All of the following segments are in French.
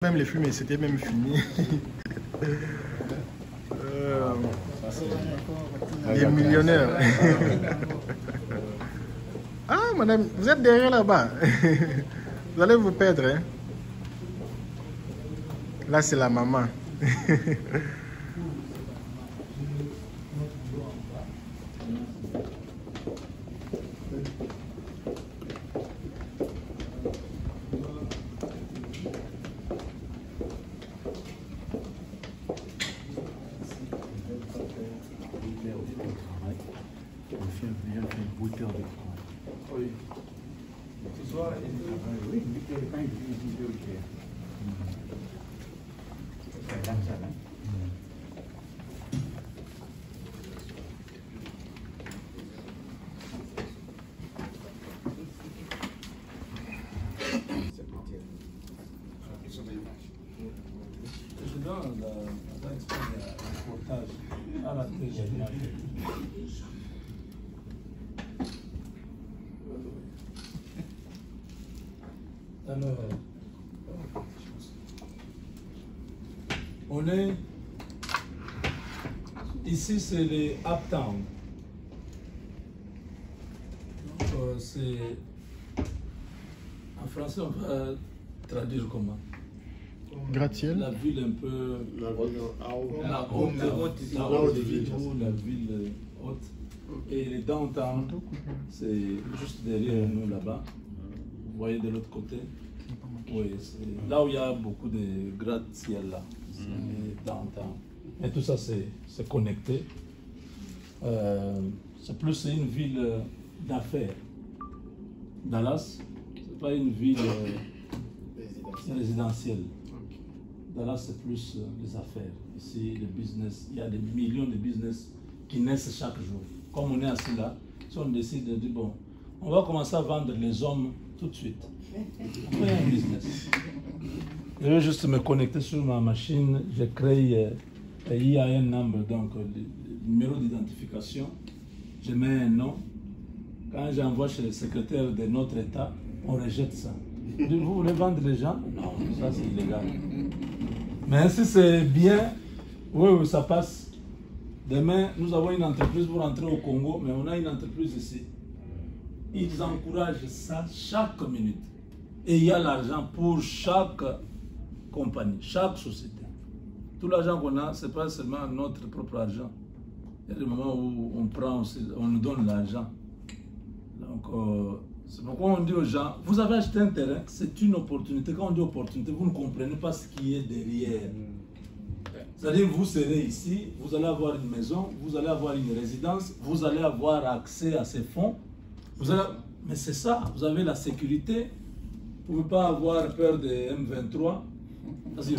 Même les fumées, c'était même fini. Les millionnaires. Ah, madame, vous êtes derrière là-bas. Vous allez vous perdre. Hein? Là, c'est la maman. Oui. Ce soir, oui, je donne un reportage à la télé. Alors, on est ici, c'est les Uptown. C'est en français, on va traduire comment? Gratte-ciel. La ville un peu la ville haute. Et les downtown, c'est juste derrière nous là-bas. Vous voyez de l'autre côté? Oui, c'est là où il y a beaucoup de gratte-ciel là. C'est downtown. Et tout ça, c'est connecté. C'est plus une ville d'affaires. Dallas, c'est pas une ville résidentielle. Dallas, c'est plus les affaires. Ici, le business, il y a des millions de business qui naissent chaque jour. Comme on est assis là, si on décide de dire, bon, on va commencer à vendre les hommes tout de suite. On fait un business. Je vais juste me connecter sur ma machine. J'ai créé IAN number, donc le numéro d'identification. Je mets un nom. Quand j'envoie chez le secrétaire de notre État, on rejette ça. Vous voulez vendre les gens? Non, ça c'est illégal. Mais si c'est bien, oui, ça passe. Demain, nous avons une entreprise pour rentrer au Congo, mais on a une entreprise ici. Ils encouragent ça chaque minute. Et il y a l'argent pour chaque compagnie, chaque société. Tout l'argent qu'on a, ce n'est pas seulement notre propre argent. Il y a des moments où on prend aussi, on nous donne l'argent. Donc, c'est pourquoi on dit aux gens, vous avez acheté un terrain, c'est une opportunité. Quand on dit opportunité, vous ne comprenez pas ce qui est derrière. C'est-à-dire, vous serez ici, vous allez avoir une maison, vous allez avoir une résidence, vous allez avoir accès à ces fonds. Mais c'est ça, vous avez la sécurité. Vous ne pouvez pas avoir peur de M23. Parce que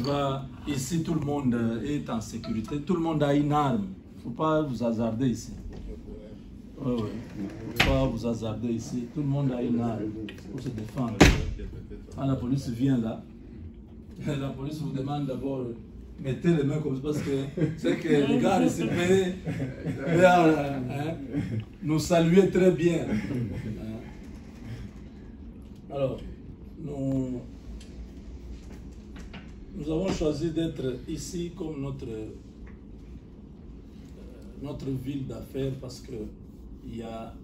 ici, tout le monde est en sécurité, tout le monde a une arme. Il ne faut pas vous hasarder ici. Il ne faut pas vous hasarder ici. Tout le monde a une arme pour se défendre. Quand la police vient là, la police vous demande d'abord mettez les mains comme ça parce que c'est que les gars ici nous saluer très bien. Alors, nous avons choisi d'être ici comme notre ville d'affaires parce qu'il y a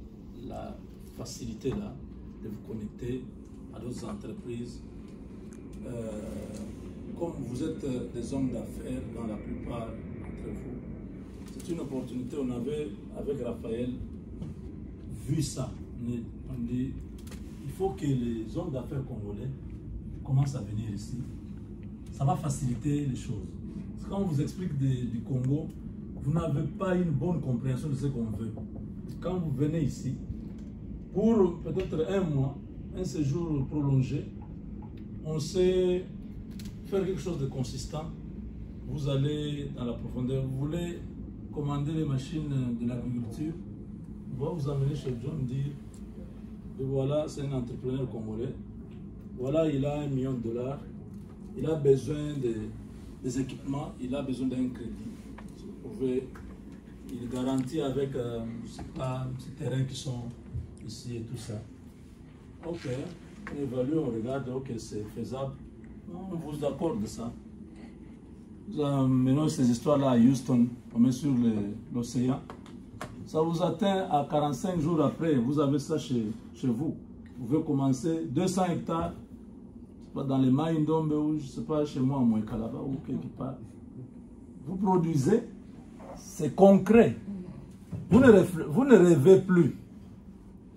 la facilité là de vous connecter à d'autres entreprises. Comme vous êtes des hommes d'affaires dans la plupart d'entre vous, c'est une opportunité. On avait, avec Raphaël, vu ça. On dit, il faut que les hommes d'affaires congolais commencent à venir ici. Ça va faciliter les choses. Parce que quand on vous explique du Congo, vous n'avez pas une bonne compréhension de ce qu'on veut. Quand vous venez ici, pour peut-être un mois, un séjour prolongé, on sait faire quelque chose de consistant. Vous allez dans la profondeur, vous voulez commander les machines de l'agriculture, on va vous amener chez John dire, et voilà, c'est un entrepreneur congolais, voilà, il a $1 million, il a besoin des équipements, il a besoin d'un crédit. Vous pouvez, il garantit avec, je sais pas, ces terrains qui sont ici et tout ça. Ok, on évalue, on regarde, ok, c'est faisable. On vous accorde ça. Nous amenons ces histoires-là à Houston, on met sur l'océan. Ça vous atteint à 45 jours après, vous avez ça chez vous. Vous pouvez commencer 200 hectares, pas dans les Maïndombe ou je ne sais pas, chez moi à Mouekalaba ou quelque part. Vous produisez, c'est concret. Vous ne rêvez plus.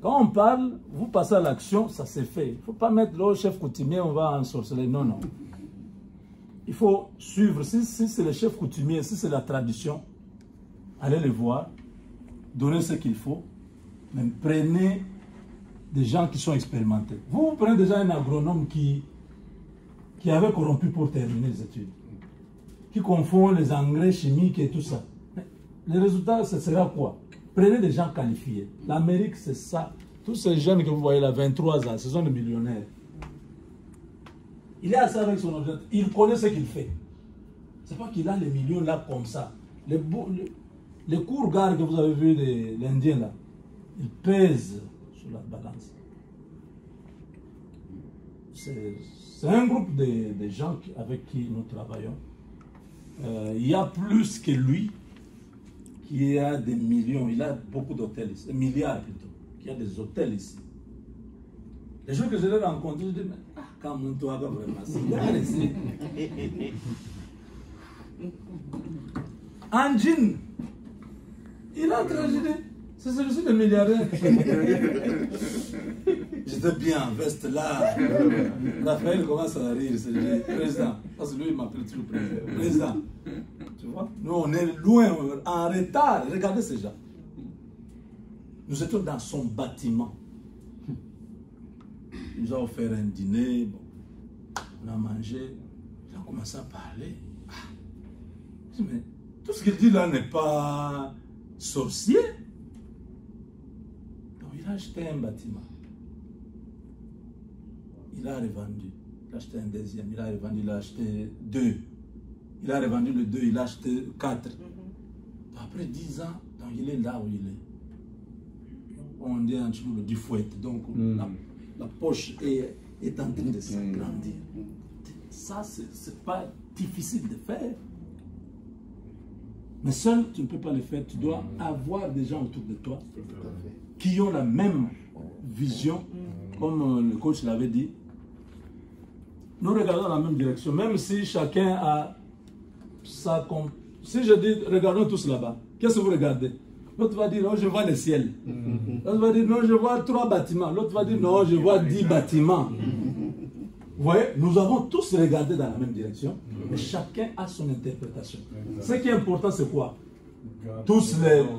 Quand on parle, vous passez à l'action, ça s'est fait. Il ne faut pas mettre le chef coutumier, on va ensorceler. Non, non. Il faut suivre. Si c'est le chef coutumier, si c'est la tradition, allez les voir, donnez ce qu'il faut, mais prenez des gens qui sont expérimentés. Vous prenez déjà un agronome qui avait corrompu pour terminer les études, qui confond les engrais chimiques et tout ça. Le résultat, ce sera quoi? Prenez des gens qualifiés. L'Amérique, c'est ça. Tous ces jeunes que vous voyez là, 23 ans, ce sont des millionnaires. Il est assis avec son ordinateur. Il connaît ce qu'il fait. Ce n'est pas qu'il a les millions là comme ça. Les cours gardes que vous avez vus de l'Indien là, ils pèsent sur la balance. C'est un groupe de gens avec qui nous travaillons. Il y a plus que lui qui a des millions. Il a beaucoup d'hôtels ici, des milliards plutôt, qui a des hôtels ici. Les gens que je l'ai rencontrés, je dis, mais quand mon toit va vraiment, c'est ici. Anjin, il a tragédie. C'est celui-ci le milliardaire. J'étais bien, veste là. Raphaël commence à rire. C'est le président. Parce que lui, il m'appelle toujours président. Président. Tu vois? Nous, on est loin, en retard. Regardez ces gens. Nous étions dans son bâtiment. Il nous a offert un dîner. Bon. On a mangé. Il a commencé à parler. Je dis, mais tout ce qu'il dit là n'est pas sorcier. Donc, il a acheté un bâtiment. Il a revendu. Il a acheté un deuxième. Il a revendu. Il a acheté 2. Il a revendu le 2. Il a acheté 4. Après 10 ans, donc il est là où il est. On dit un petit peu du fouet. Donc la poche est en train de s'agrandir. Ça, c'est pas difficile de faire. Mais seul, tu ne peux pas le faire. Tu dois avoir des gens autour de toi qui ont la même vision, comme le coach l'avait dit. Nous regardons dans la même direction, même si chacun a sa... Si je dis, regardons tous là-bas, qu'est-ce que vous regardez? L'autre va dire, non, je vois le ciel. L'autre va dire, non, je vois 3 bâtiments. L'autre va dire, non, je vois 10 bâtiments. Vous voyez, nous avons tous regardé dans la même direction, mais chacun a son interprétation. Ce qui est important, c'est quoi? Tous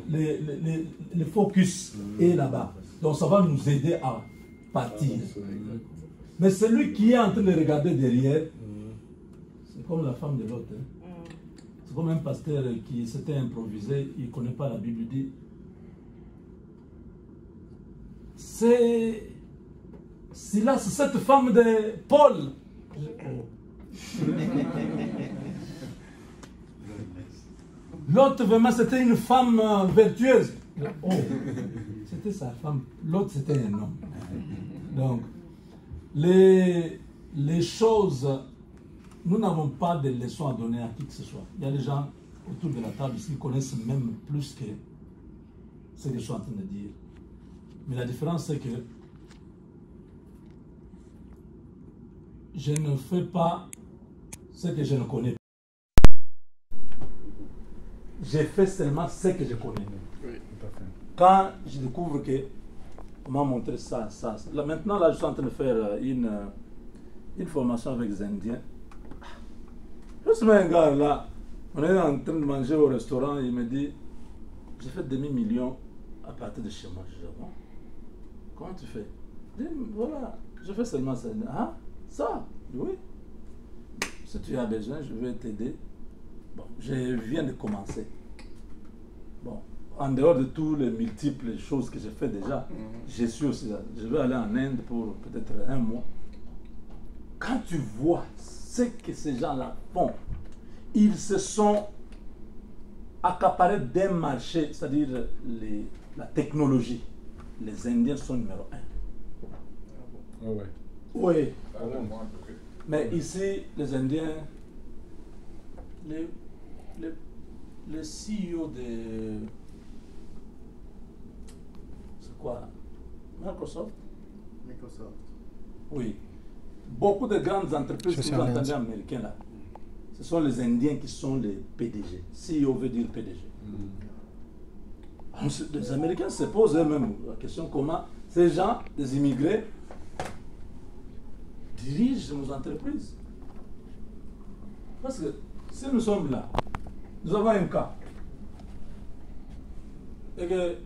les focus est là-bas. Donc ça va nous aider à partir. Mais celui qui est en train de regarder derrière, c'est comme la femme de l'autre. Hein. C'est comme un pasteur qui s'était improvisé, il ne connaît pas la Bible, il dit, c'est Silas, cette femme de Paul. L'autre, vraiment, c'était une femme vertueuse. Oh, c'était sa femme. L'autre, c'était un homme. Donc, les choses, nous n'avons pas de leçons à donner à qui que ce soit. Il y a des gens autour de la table ici qui connaissent même plus que ce que je suis en train de dire. Mais la différence, c'est que je ne fais pas ce que je ne connais pas. Je fais seulement ce que je connais. Oui, tout à fait. Quand je découvre que on m'a montré ça. Là, maintenant, là, je suis en train de faire une formation avec les Indiens. Je me un gars là, on est en train de manger au restaurant, il me dit, j'ai fait demi-million à partir de chez moi. Je dis, bon, comment tu fais? Je dis, voilà, je fais seulement ça. Ah, ça? Oui. Si tu as besoin, je vais t'aider. Bon, je viens de commencer. Bon, en dehors de tous les multiples choses que j'ai fait déjà, je suis aussi là. Je vais aller en Inde pour peut-être 1 mois. Quand tu vois ce que ces gens-là font, ils se sont accaparés d'un marché, c'est-à-dire la technologie. Les Indiens sont numéro 1. Ah ouais. Oui. Ah ouais. Mais ici, les Indiens, les CEO de... C'est quoi? Microsoft? Oui. Beaucoup de grandes entreprises que vous entendez américaines là, ce sont les Indiens qui sont les PDG. CEO veut dire PDG. Les Américains se posent eux-mêmes la question comment ces gens, les immigrés, dirigent nos entreprises. Parce que si nous sommes là, nous avons un cas, et que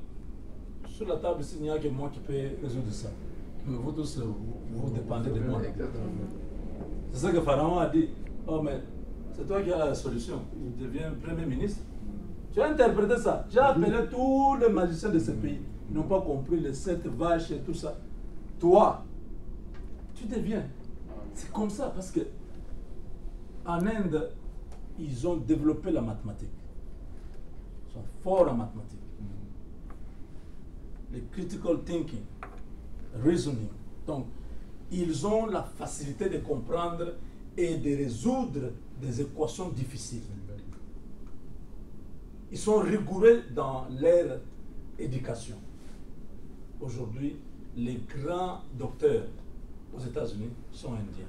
sur la table ici, il n'y a que moi qui peux résoudre ça. Mais vous tous, vous dépendez de moi. C'est ça que Pharaon a dit. Oh, mais c'est toi qui as la solution. Il devient Premier ministre. Tu as interprété ça. J'ai appelé tous les magiciens de ce pays. Ils n'ont pas compris les 7 vaches et tout ça. Toi, tu deviens. C'est comme ça parce que en Inde, ils ont développé la mathématique. Ils sont forts en mathématiques. Le critical thinking, reasoning. Donc, ils ont la facilité de comprendre et de résoudre des équations difficiles. Ils sont rigoureux dans leur éducation. Aujourd'hui, les grands docteurs aux États-Unis sont indiens.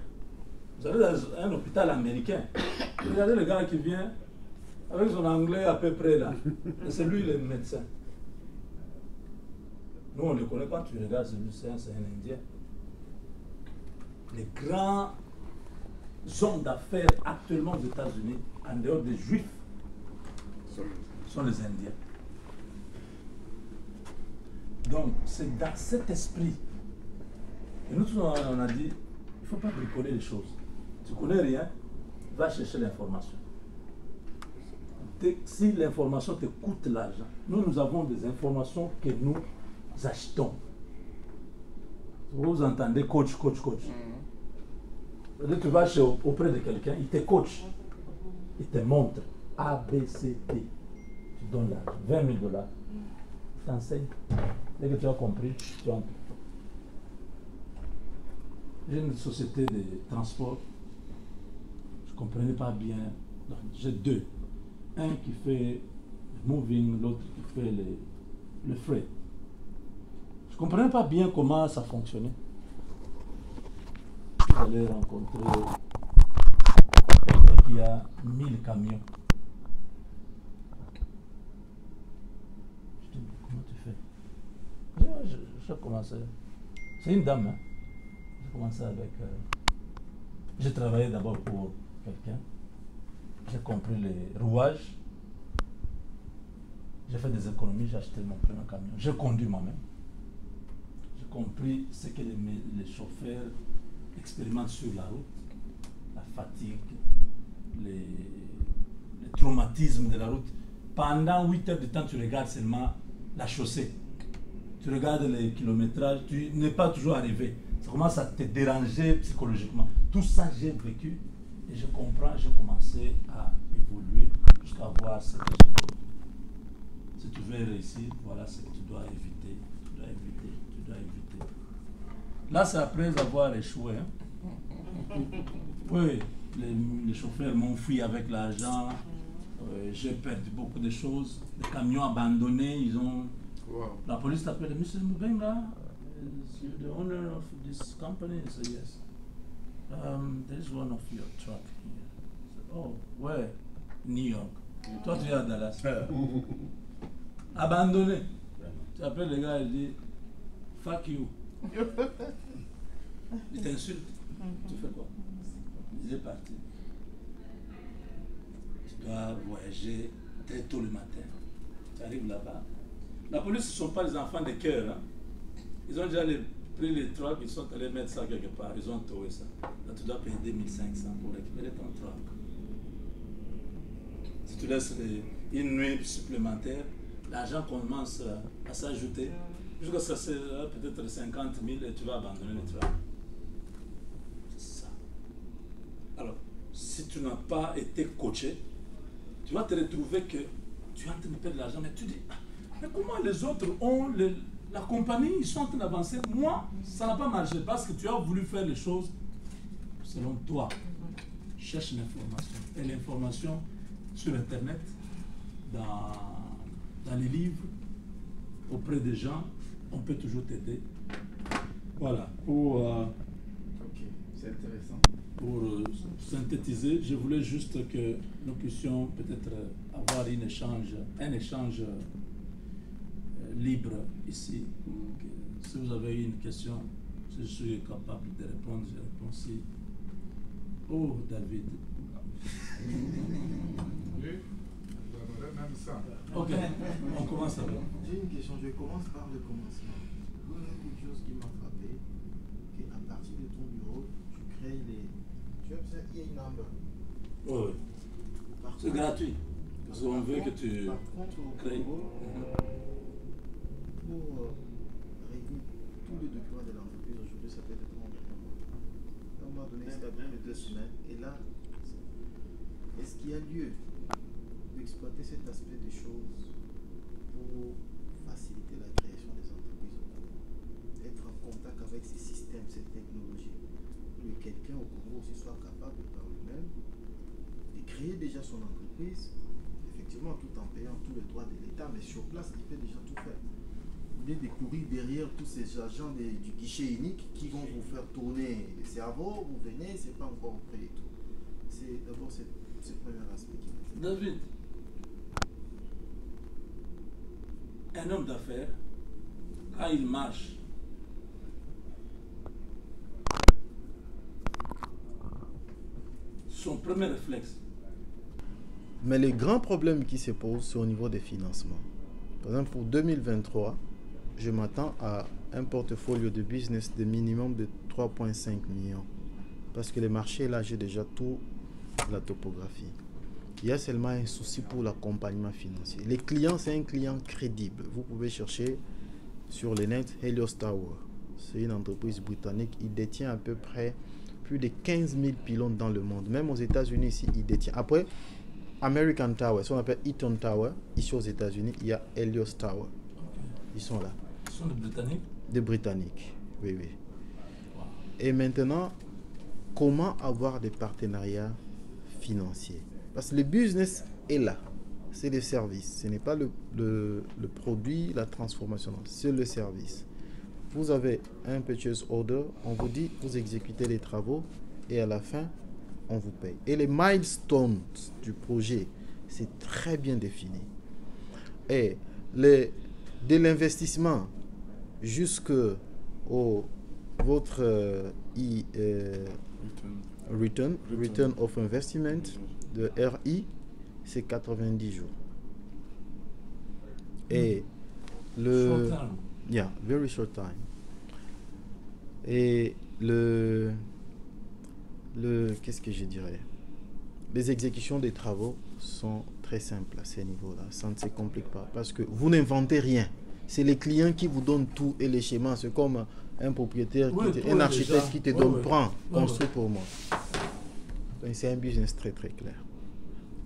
Vous allez dans un hôpital américain, regardez le gars qui vient avec son anglais à peu près là. C'est lui le médecin. Nous, on le connaît quand tu regardes, c'est un Indien. Les grands hommes d'affaires actuellement aux États-Unis, en dehors des Juifs, sont les Indiens. Donc, c'est dans cet esprit. Et nous, on a dit, il ne faut pas bricoler les choses. Tu ne connais rien, va chercher l'information. Si l'information te coûte l'argent, nous avons des informations que nous achetons. Vous entendez coach. Tu vas auprès de quelqu'un, il te coach. Il te montre A, B, C, D. Tu donnes l'argent, 20 000 $. Il t'enseigne. Dès que tu as compris, tu entres. J'ai une société de transport. Je ne comprenais pas bien. J'ai 2. Un qui fait le moving, l'autre qui fait le freight. Je ne comprenais pas bien comment ça fonctionnait. Vous allez rencontrer quelqu'un qui a 1000 camions. Je dis, comment tu fais? Je commençais. C'est une dame. Hein? J'ai commencé avec... j'ai travaillé d'abord pour quelqu'un. J'ai compris les rouages. J'ai fait des économies, j'ai acheté mon premier camion. J'ai conduit moi-même. J'ai compris ce que les chauffeurs expérimentent sur la route. La fatigue, les traumatismes de la route. Pendant 8 heures de temps, tu regardes seulement la chaussée. Tu regardes les kilométrages, tu n'es pas toujours arrivé. Ça commence à te déranger psychologiquement. Tout ça, j'ai vécu et je comprends, j'ai commencé à évoluer jusqu'à voir ce que j'ai compris. Si tu veux réussir, voilà ce que tu dois éviter. Tu dois éviter. Là, c'est après avoir échoué. Hein? Oui, les chauffeurs m'ont fui avec l'argent. J'ai perdu beaucoup de choses. Les camions abandonnés, ils ont... Wow. La police t'appelle, Mr. Mubenga, is you the owner of this company? I said, yes. There's one of your truck here. I said, oh, where? New York. Toi, tu es à Dallas. Abandonné. Tu appelles le gars, il dit, fuck you. Il t'insulte. Tu fais quoi? Il est parti. Tu dois voyager très tôt le matin. Tu arrives là-bas. La police, ce ne sont pas les enfants de cœur. Hein. Ils ont déjà pris les trucks, ils sont allés mettre ça quelque part. Ils ont towé ça. Là, tu dois payer 2500 pour récupérer ton truck. Si tu laisses une nuit supplémentaire, l'argent commence à s'ajouter. Jusqu'à ça, c'est peut-être 50 000 et tu vas abandonner le truck. C'est ça. Alors, si tu n'as pas été coaché, tu vas te retrouver que tu es en train de perdre de l'argent, mais tu dis, mais comment les autres ont, la compagnie, ils sont en train d'avancer. Moi, ça n'a pas marché parce que tu as voulu faire les choses selon toi. Cherche l'information. Et l'information sur Internet, dans les livres, auprès des gens, on peut toujours t'aider. Voilà. Ok, c'est intéressant. Pour synthétiser, je voulais juste que nous puissions peut-être avoir un échange libre ici. Donc, si vous avez une question, si je suis capable de répondre, je réponds si. Oh, David. Oui, j'aimerais même ça. Ok, on commence avec. J'ai une question, je commence par le commencement. Vous avez quelque chose qui m'a frappé, qu'à partir de ton bureau, tu crées les... Tu as besoin d'IA number. Oui, c'est gratuit. Parce qu'on veut que tu Par contre, au crées. bureau, pour régler tous les documents de l'entreprise aujourd'hui, ça peut être combien de temps? On m'a donné ça plus de 2 semaines. Et là, est-ce qu'il y a lieu d'exploiter cet aspect des choses pour faciliter la création des entreprises? Être en contact avec ces systèmes, ces technologies, pour que quelqu'un au Congo aussi soit capable par lui-même de créer déjà son entreprise, effectivement tout en payant tous les droits de l'État, mais sur place, il peut déjà tout faire. Au lieu de courir derrière tous ces agents du guichet unique qui vont vous faire tourner le cerveau, vous venez, c'est pas encore prêt et tout. C'est d'abord ce premier aspect qui m'intéresse. David, un homme d'affaires, quand il marche, son premier réflexe. Mais les grands problèmes qui se posent, c'est au niveau des financements. Par exemple, pour 2023, je m'attends à un portfolio de business de minimum de 3,5 millions. Parce que le marché, là, j'ai déjà tout la topographie. Il y a seulement un souci pour l'accompagnement financier. Les clients, c'est un client crédible. Vous pouvez chercher sur le net Helios Tower. C'est une entreprise britannique. Il détient à peu près plus de 15 000 pylônes dans le monde. Même aux États-Unis, ici, il détient. Après, American Tower, ce qu'on appelle Eaton Tower, ici aux États-Unis, il y a Helios Tower. Ils sont là. Ils sont des Britanniques? Des Britanniques, oui, oui. Wow. Et maintenant, comment avoir des partenariats financiers? Parce que le business est là. C'est le service. Ce n'est pas le produit, la transformation. C'est le service. Vous avez un purchase order, on vous dit, vous exécutez les travaux et à la fin, on vous paye. Et les milestones du projet, c'est très bien défini. Et de l'investissement jusqu'au votre return of investment de RI, c'est 90 jours. Et short time. Yeah, very short time. Et qu'est-ce que je dirais? Les exécutions des travaux sont très simples à ce niveau-là. Ça ne se complique pas parce que vous n'inventez rien. C'est les clients qui vous donnent tout et les schémas. C'est comme un propriétaire, un architecte qui te donne, prends, construis pour moi. Donc c'est un business très très clair.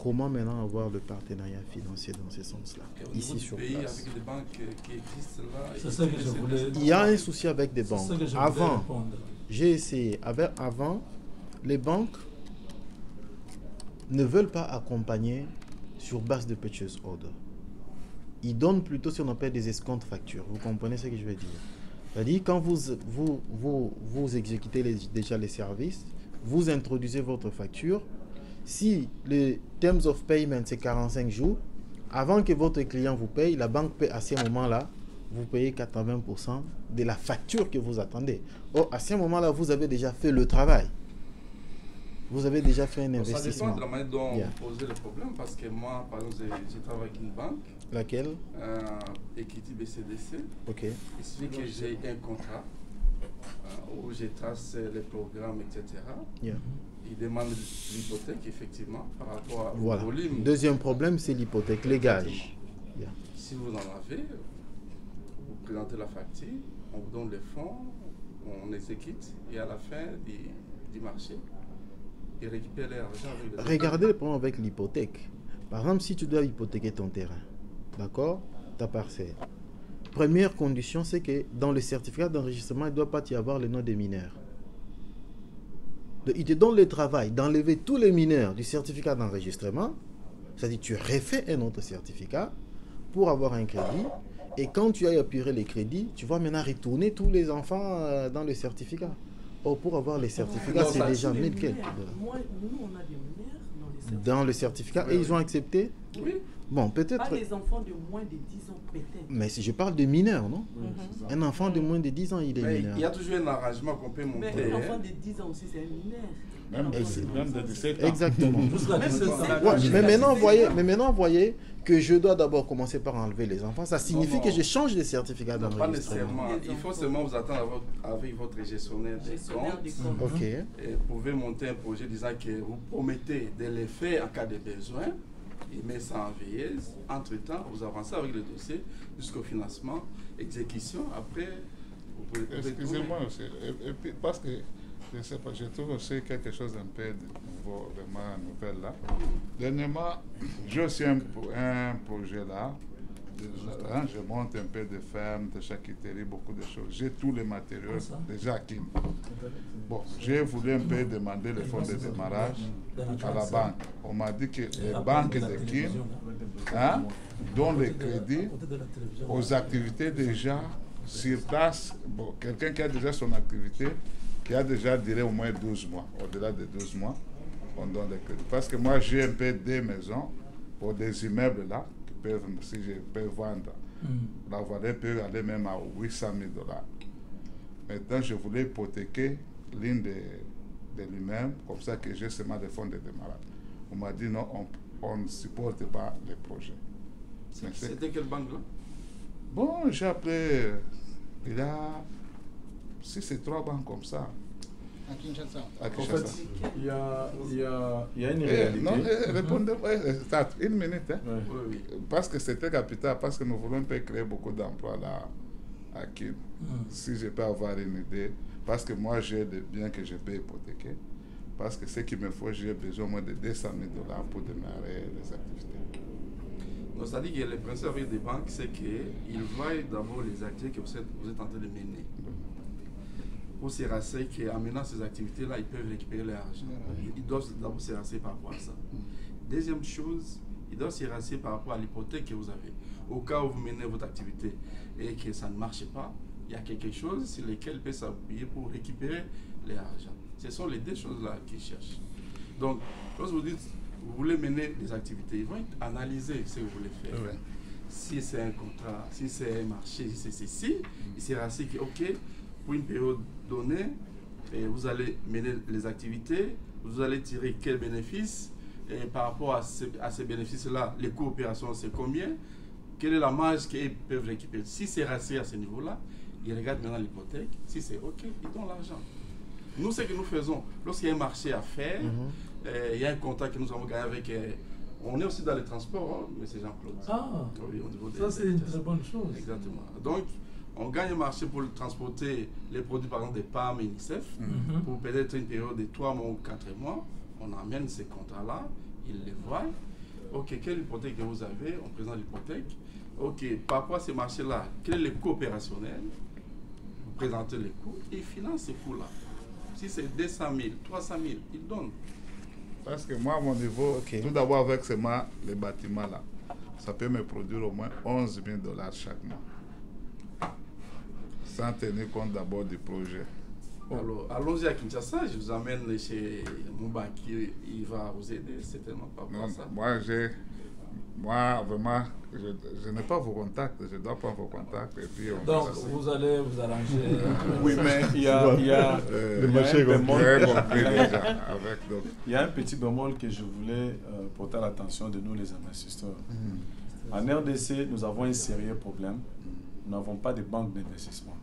Comment maintenant avoir le partenariat financier dans ce sens-là, ici sur place? Avec des banques qui existent là. C'est ça que je voulais. Il y a un souci avec des banques. Avant, j'ai essayé. Avant, les banques ne veulent pas accompagner sur base de purchase order. Ils donnent plutôt ce qu'on appelle des escomptes factures. Vous comprenez ce que je veux dire? C'est-à-dire, quand vous exécutez déjà les services, vous introduisez votre facture. Si le terms of payment, c'est 45 jours, avant que votre client vous paye, la banque paie à ce moment-là, vous payez 80% de la facture que vous attendez. Or, à ce moment-là, vous avez déjà fait le travail. Vous avez déjà fait un investissement. Ça dépend de la manière dont vous posez le problème, parce que moi, par exemple, j'ai travaillé avec une banque. Laquelle? Equity BCDC. Ok. Il suffit que j'ai un contrat où je trace les programmes, etc. Yeah. Il demande l'hypothèque, effectivement, par rapport au voilà. volume. Deuxième problème, c'est l'hypothèque, les gages. Yeah. Si vous en avez, vous présentez la facture, on vous donne les fonds, on exécute, et à la fin du marché, ils récupèrent l'argent. Regardez le problème avec l'hypothèque. Par exemple, si tu dois hypothéquer ton terrain, d'accord, ta parcelle. Première condition, c'est que dans le certificat d'enregistrement, il ne doit pas y avoir le nom des mineurs. Ils te donnent le travail d'enlever tous les mineurs du certificat d'enregistrement. C'est-à-dire tu refais un autre certificat pour avoir un crédit. Et quand tu as apuré les crédits, tu vas maintenant retourner tous les enfants dans le certificat. Or, pour avoir les certificats, c'est déjà 1000 quelques. Moi, nous, on a des mineurs Dans le certificat, et ils ont accepté? Oui. Bon, peut-être. Pas des enfants de moins de 10 ans, peut-être. Mais si je parle de mineurs, non? Un enfant de moins de 10 ans, il est mineur. Il y a toujours un arrangement qu'on peut monter. Mais un enfant de 10 ans aussi, c'est un mineur. Même de 17 ans. Exactement. Ouais, mais maintenant, voyez que je dois d'abord commencer par enlever les enfants. Ça signifie que je change de certificat Non, pas d'enregistrement. nécessairement. Il faut seulement vous attendre avec votre gestionnaire des comptes. Ok. Et vous pouvez monter un projet disant que vous promettez de les faire en cas de besoin. Il met ça en veilleuse. Entre-temps, vous avancez avec le dossier jusqu'au financement, exécution. Après, vous pouvez. Excusez-moi aussi. Et puis, parce que je ne sais pas, je trouve aussi quelque chose un peu de nouveau, vraiment nouvelle là. Dernièrement, j'ai aussi un projet là. Je monte un peu de ferme, de charcuterie, beaucoup de choses. J'ai tous les matériaux déjà acquis. Bon, j'ai voulu un peu demander le fonds de démarrage à la banque. On m'a dit que les banques de Kin donnent les crédits aux activités déjà sur place. Bon, quelqu'un qui a déjà son activité, qui a déjà duré au moins 12 mois, au-delà de 12 mois, on donne les crédits. Parce que moi, j'ai un peu des maisons pour des immeubles là. Si je peux vendre, la valeur peut aller même à 800 000 $. Maintenant, je voulais hypothéquer l'une de l'immeuble, comme ça que j'ai seulement des fonds de démarrage. On m'a dit non, on ne supporte pas les projets. C'était quelle banque là? Bon, j'ai appelé, il y a 6 et 3 banques comme ça. À Kinshasa. À Kinshasa. En fait, il y a une réalité. Non, répondez, une minute. Hein. Ouais. Oui. Parce que c'était capital, parce que nous voulons pas créer beaucoup d'emplois là à Kin. Si je peux avoir une idée, parce que moi j'ai des biens que je peux hypothéquer, parce que ce qu'il me faut, j'ai besoin au moins de 200 000 $ pour démarrer les activités. Donc, c'est-à-dire que le principe avec des banques, c'est qu'ils voient d'abord les activités que vous êtes en train de mener. Pour se rassurer qu'en menant ces activités-là, ils peuvent récupérer l'argent. Ils doivent d'abord se rassurer par rapport à ça. Deuxième chose, ils doivent se rassurer par rapport à l'hypothèque que vous avez. Au cas où vous menez votre activité et que ça ne marche pas, il y a quelque chose sur lequel ils peuvent s'appuyer pour récupérer l'argent. Ce sont les deux choses-là qu'ils cherchent. Donc, lorsque vous dites, vous voulez mener des activités, ils vont analyser ce que vous voulez faire. Ouais. Si c'est un contrat, si c'est un marché, si c'est ceci, ils se rassurent que, OK, pour une période donnée, et vous allez mener les activités, vous allez tirer quels bénéfices, et par rapport à ces bénéfices-là, les coûts opérations, c'est combien, quelle est la marge qu'ils peuvent récupérer. Si c'est rassuré à ce niveau-là, ils regardent maintenant l'hypothèque, si c'est OK, ils donnent l'argent. Nous, ce que nous faisons, lorsqu'il y a un marché à faire, il y a un contrat que nous avons gagné avec... on est aussi dans les transports, M. Jean-Claude. Ah, oui, au niveau ça c'est une très bonne chose. Exactement. Donc, on gagne un marché pour transporter les produits, par exemple, des PAM et UNICEF, pour peut-être une période de 3 mois ou 4 mois. On amène ces contrats-là, ils les voient. OK, quelle hypothèque que vous avez? On présente l'hypothèque. OK, par rapport à ces marchés-là, quel est le coût opérationnel? Vous présentez les coûts et ils financent ces coûts-là. Si c'est 200 000, 300 000, ils donnent. Parce que moi, à mon niveau, tout d'abord avec seulement les bâtiments là, ça peut me produire au moins 11 000 $ chaque mois. Sans tenir compte d'abord du projet. Alors, allons-y à Kinshasa, je vous amène chez mon banquier, il va vous aider certainement par rapport à ça. Moi, vraiment, je n'ai pas vos contacts, je dois prendre vos contacts et puis on Donc, vous allez vous arranger. Oui, mais il y a un petit bémol que je voulais porter à l'attention de nous les investisseurs. En RDC, nous avons un sérieux problème. Nous n'avons pas de banque d'investissement.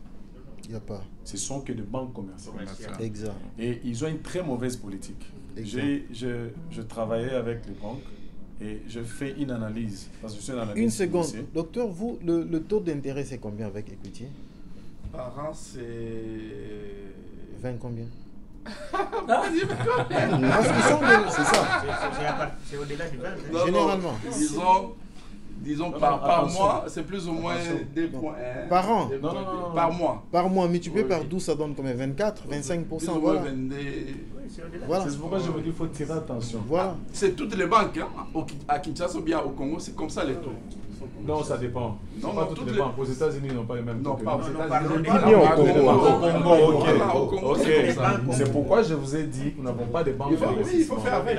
Il n'y a pas. Ce sont que des banques commerciales. Exact. Et ils ont une très mauvaise politique. Je travaillais avec les banques et je fais une analyse. Parce que je suis un analyste Une seconde. financier. Docteur, vous, le taux d'intérêt, c'est combien avec Equity? Par an, c'est... 20 combien? C'est ça. C'est au-delà du 20. Généralement. disons, Non, par attention. mois, c'est plus ou moins Attention. 2,1. Par an. Non, non, non, non. Par mois. Par mois, multiplié Oui, par oui. 12, ça donne combien? 24, Plus 25%, ou moins voilà. 22. Voilà. C'est pourquoi je me dis qu'il faut tirer attention. Voilà. C'est toutes les banques, hein, à Kinshasa ou bien au Congo, c'est comme ça les taux. Non, ça dépend. Non, Non, non, pas toutes toutes les les- banques. Aux États-Unis, ils n'ont pas les mêmes taux. Non, que pas aux nous. États-Unis. Ni au Congo. Au Congo, Voilà, au ok. Congo, Ok. c'est comme ça. C'est pourquoi je vous ai dit que nous n'avons pas de banques Il faut- oui, il faut d'investissement. faire avec.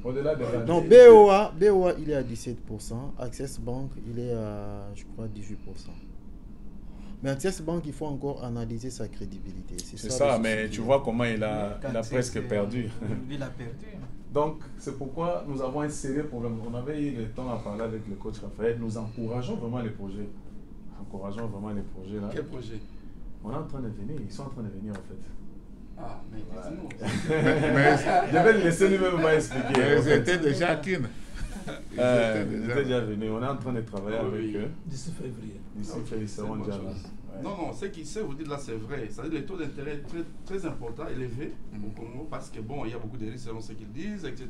Au-delà des 20. Non, BOA, il est à 17%. Access Bank, il est à, je crois, 18%. Mais Access Bank, il faut encore analyser sa crédibilité. C'est le ça, souci mais qui tu est. vois comment il a presque perdu. Il a perdu. Donc, c'est pourquoi nous avons un sérieux problème. On avait eu le temps à parler avec le coach Raphaël. Nous encourageons vraiment les projets. Encourageons vraiment les projets là. Quel projet? On est en train de venir. Ils sont en train de venir en fait. Ah, mais dites-nous. Mais Je vais le laisser lui-même m'expliquer. ils en fait. étaient déjà à Kin. Ils Ils étaient étaient déjà venus. On est en train de travailler Ah avec oui. eux. D'ici février. D'ici, Ok, ils seront c'est une déjà bonne là. chose. Ouais. Non, non, ce qui sait vous dites là, c'est vrai. C'est-à-dire les taux d'intérêt très importants, élevés au Congo, parce que bon, il y a beaucoup de risques selon ce qu'ils disent, etc.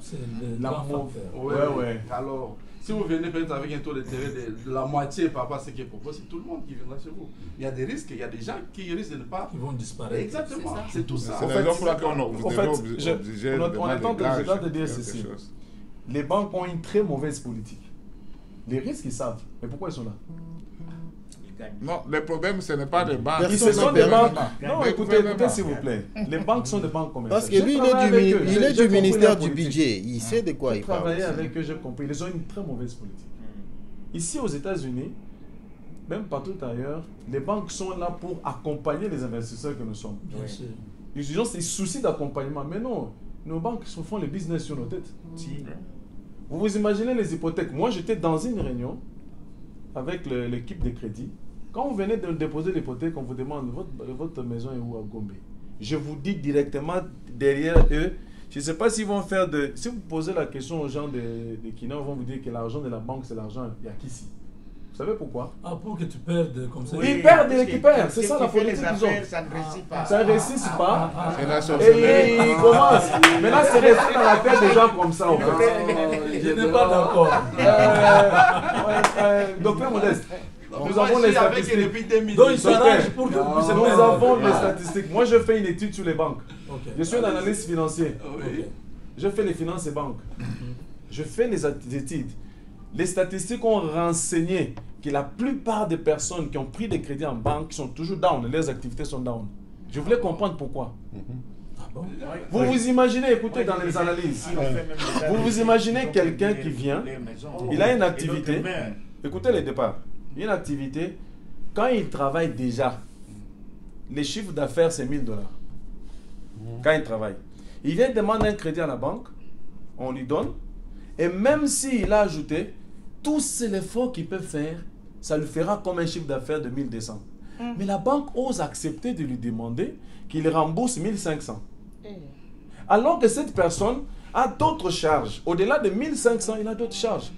C'est le La grand pauvre. facteur. Ouais. Alors, si vous venez peut-être avec un taux d'intérêt de la moitié par rapport à ce qui est proposé, c'est tout le monde qui viendra chez vous. Il y a des risques, il y a des gens qui risquent de ne pas. Ils vont disparaître. Exactement, c'est tout ça. C'est En la fait, raison pour laquelle on en vous fait, devez je- obliger on de attend demander de- l'âge, je dois te dire quelque ceci. chose. Les banques ont une très mauvaise politique. Les risques, ils savent. Mais pourquoi ils sont là? Non, le problème, ce n'est pas les banques. Personne Ce sont ne des permet. banques. Mais Non, le écoutez, gouvernement. s'il vous plaît. Les banques sont des banques commerciales. Parce que lui, J'ai il est travaillé avec eux. il J'ai est du compris ministère la du politique. budget. Il sait de quoi J'ai il parle. travaillé avec eux, j'ai compris. Ils ont une très mauvaise politique. Ici, aux États-Unis, même partout ailleurs, les banques sont là pour accompagner les investisseurs que nous sommes. Bien sûr. Ils ont ces soucis d'accompagnement. Mais non, nos banques font le business sur nos têtes. Vous vous imaginez les hypothèques. Moi, j'étais dans une réunion avec l'équipe de crédit. Quand vous venez de déposer l'hypothèque, on vous demande votre maison est où à Gombe. Je vous dis directement derrière eux, je ne sais pas s'ils vont faire de... Si vous posez la question aux gens de Kina, ils vont vous dire que l'argent de la banque, c'est l'argent Yakissi. Vous savez pourquoi? Ah, pour que tu perdes comme ça. Ils perdent et récupèrent. C'est ça la politique qu'ils ont. Ça ne réussit pas. Ça ne réussit pas. C'est la Et sorcellerie. ils commencent. Mais là, c'est resté dans la tête des gens comme ça, en fait. Je n'ai pas d'accord. Docteur Modeste, nous Moi, avons je les suis avec eux statistiques. depuis 2000. Donc, ils s'arrangent pour que vous puissiez Nous perdre. avons les Ah. statistiques. Moi, je fais une étude sur les banques. Ok. Je suis un analyste financier. Oui. Je fais les finances et banques. Je fais les études. Les statistiques ont renseigné que la plupart des personnes qui ont pris des crédits en banque sont toujours down. Leurs activités sont down. Je voulais comprendre pourquoi. Ah bon? Vous vous imaginez, écoutez dans les analyses, vous vous imaginez quelqu'un qui vient, il a une activité, écoutez les départs, il a une activité, quand il travaille déjà, les chiffres d'affaires c'est $1000. Quand il travaille. Il vient demander un crédit à la banque, on lui donne, et même s'il a ajouté, tout l'effort qu'il peut faire, ça lui fera comme un chiffre d'affaires de 1200. Mais la banque ose accepter de lui demander qu'il rembourse 1500. Alors que cette personne a d'autres charges. Au-delà de 1500, il a d'autres charges.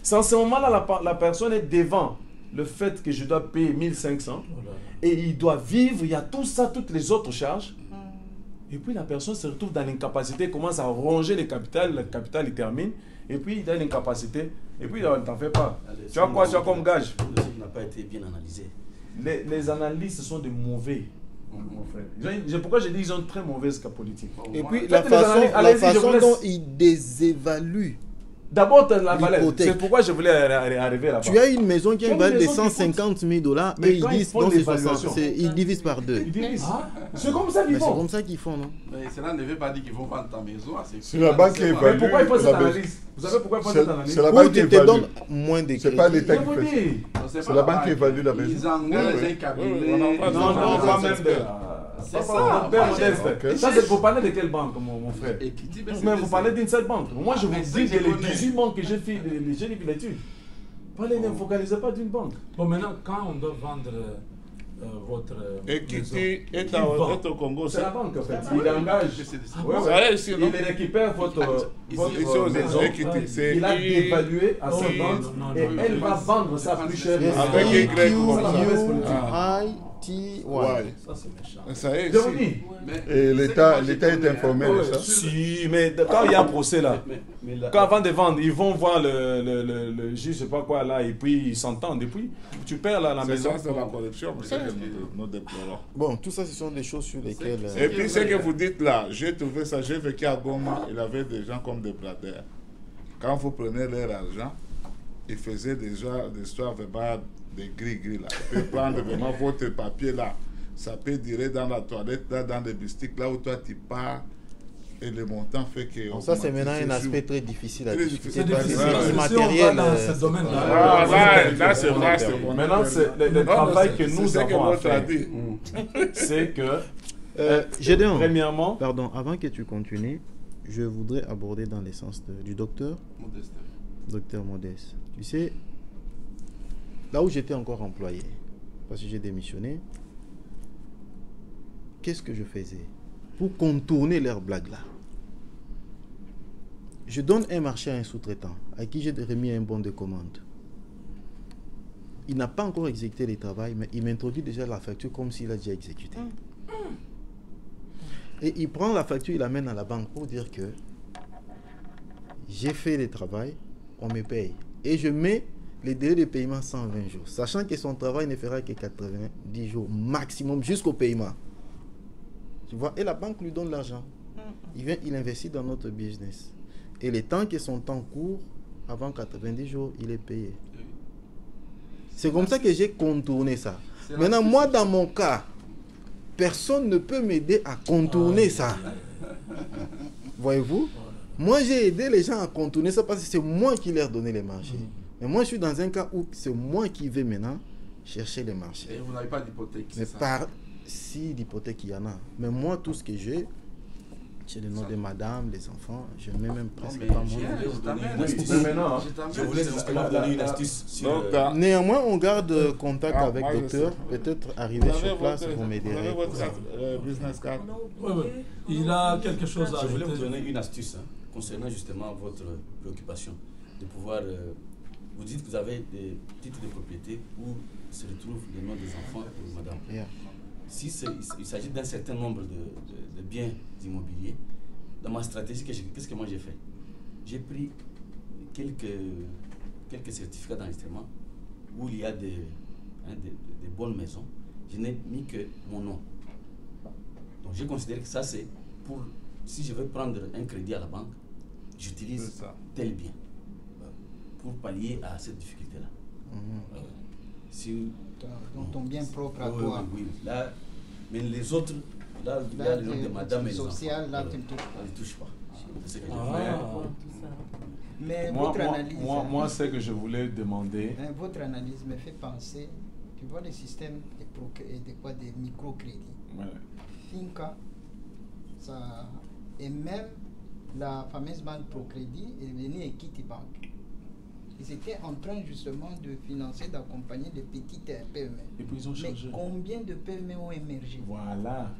C'est en ce moment-là, la personne est devant le fait que je dois payer 1500 et il doit vivre, il y a tout ça, toutes les autres charges. Et puis la personne se retrouve dans l'incapacité, commence à ronger le capital il termine, et puis il a une incapacité, et puis il t'en fait pas. Tu as quoi, tu as comme gage? Le site n'a pas été bien analysé. Les analystes sont des mauvais, mon frère. Pourquoi je dis qu'ils ont une très mauvaise politique? Et puis Faites la les façon, analyses. la Allez-y, je façon vous laisse. dont ils désévaluent. D'abord, la valeur. L'hypothèque. C'est pourquoi je voulais arriver là-bas. Tu as une maison qui a Tu une as une valeur de maison qui coûte- $150 000 Mais et ils quand ils disent font donc c'est l'évaluation, 60, ils divisent par deux. Ils divisent. Ah. C'est comme ça qu'ils Mais c'est font. comme ça qu'ils font, non? Mais cela ne veut pas dire qu'ils vont vendre ta maison à ces C'est la banque qui c'est évalue. Mais pourquoi ils font cette la baisse. analyse? Vous savez pourquoi ils font C'est- cette analyse? c'est la Ou banque qui qu'ils te évalue. donnent moins de C'est pas crédit. l'État Je qui vous fait ça. dis. C'est la banque qui évalue la maison. Ils engagent Oui, oui. un cabinet. Oui, oui, on en parle. Non, non, pas même de... C'est Pas ça. mon père Moi, modeste. Ok. Ça, c'est vous parlez de quelle banque, mon frère? Equity, Mais vous parlez d'une seule banque. Moi, je Ah, mais vous c'est dis que de je les connais. 18 banques que j'ai fait l'étude. Ne focalisez pas d'une banque. Bon, maintenant, quand on doit vendre votre Equity maison, est qui vend? au Congo. C'est la banque, en fait. Il engage. Ouais, Ça ouais. allait ici, non? Il récupère votre Ici, aux maison. Equity, c'est Il a I- dévalué à sa Oui, vente non, et non, elle non. va vendre ça plus cher. Avec Y comme ça. I-T. T. Ouais. Ça, c'est méchant. Ça y est, Je si. vous dis. Et l'État est informé de ça. Si, mais quand il y a un procès là, quand avant de vendre, ils vont voir le juge, je sais pas quoi là, et puis ils s'entendent, et puis tu perds la C'est maison. ça, c'est la corruption. C'est ça que nous déplorons. Bon, tout ça, ce sont des choses sur lesquelles. Et puis, ce que vous dites là, j'ai trouvé ça, j'ai vécu à Goma, il avait des gens comme des bladeurs. Quand vous prenez leur argent, ils faisaient déjà des histoires verbales, des gris-gris là. Ils peuvent prendre vraiment votre papier là. Ça peut durer dans la toilette, là, dans les bistiques, là où toi tu pars. Et le montant fait que. Bon, ça, c'est maintenant un aspect très difficile à Très discuter. difficile. C'est Parce que difficile parce que si on immatériel, va dans ce domaine-là, Là, c'est vrai, c'est bon. Maintenant, c'est le travail que nous c'est ce que avons à l'autre a faire. dit. C'est que, Gédéon, premièrement, pardon, avant que tu continues, je voudrais aborder dans l'essence du docteur Modeste. Tu sais, là où j'étais encore employé, parce que j'ai démissionné, qu'est-ce que je faisais pour contourner leurs blagues là? Je donne un marché à un sous-traitant à qui j'ai remis un bon de commande. Il n'a pas encore exécuté le travail, mais il m'introduit déjà la facture comme s'il a déjà exécuté. Et il prend la facture, il l'amène à la banque pour dire que j'ai fait le travail, on me paye. Et je mets les délais de paiement 120 jours, sachant que son travail ne fera que 90 jours maximum jusqu'au paiement. Tu vois, et la banque lui donne l'argent. Il vient, il investit dans notre business. Et le temps que son temps court, avant 90 jours, il est payé. C'est comme ça que j'ai contourné ça. Maintenant, moi, dans mon cas, personne ne peut m'aider à contourner ça. Voyez-vous? Moi, j'ai aidé les gens à contourner ça parce que c'est moi qui leur donnais les marchés. Mais moi, je suis dans un cas où c'est moi qui vais maintenant chercher les marchés. Et vous n'avez pas d'hypothèque, Mais c'est ça? par si d'hypothèque il y en a. Mais moi, tout ce que j'ai le nom de madame, des enfants, je mets même presque pas mon nom. mais maintenant, Je voulais justement donner une astuce sur Donc, Néanmoins, on garde contact avec moi, je docteur. sais. Peut-être vous arriver avez sur place, votre- vous vous m'aiderez. avez votre business card. Oui, oui. Il a quelque chose à Je voulais vous ajouter. donner une astuce concernant justement votre préoccupation de pouvoir. Vous dites que vous avez des titres de propriété où se retrouvent les noms des enfants de madame. Yeah. Si il s'agit d'un certain nombre de biens immobiliers, dans ma stratégie, qu'est-ce que moi j'ai fait? J'ai pris quelques certificats d'enregistrement où il y a des bonnes maisons. Je n'ai mis que mon nom. Donc j'ai considéré que ça c'est pour, si je veux prendre un crédit à la banque, j'utilise C'est ça. tel bien pour pallier à cette difficulté-là. Si, Donc ton bien propre à oui, toi. oui, oui. Là, mais les autres, là, il y a Là, le nom de madame et les enfants. social, là, tu ne touches pas. On ne touche pas. C'est ce que j'ai Ah. Mais moi, votre analyse, moi, ce que je voulais demander, votre analyse me fait penser, tu vois le système des microcrédits. ouais, Finca, ça, et même la fameuse banque Procrédit est venue Equity Bank. Ils étaient en train justement de financer, d'accompagner des petites PME. et puis ils ont Mais changé. combien de PME ont émergé? Voilà.